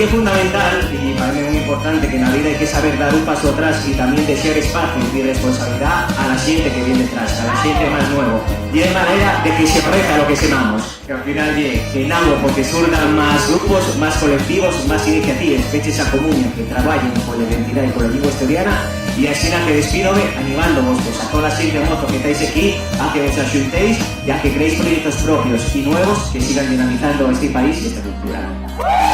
mí es fundamental y para mí es muy importante que en la vida hay que saber dar un paso atrás y también desear espacio y responsabilidad a la gente que viene detrás, a la gente más nuevo. Y de manera de que se aparezca lo que semamos. Que al final llegue, que nabo, porque surdan más grupos, más colectivos, más iniciativas, feches a común, que trabajen por la identidad y por la lengua asturiana. Y así na que despídome animándoos pues, a toda la xente mozo que estáis aquí a que os axuntéis y a que creéis proyectos propios y nuevos que sigan dinamizando este país y esta cultura.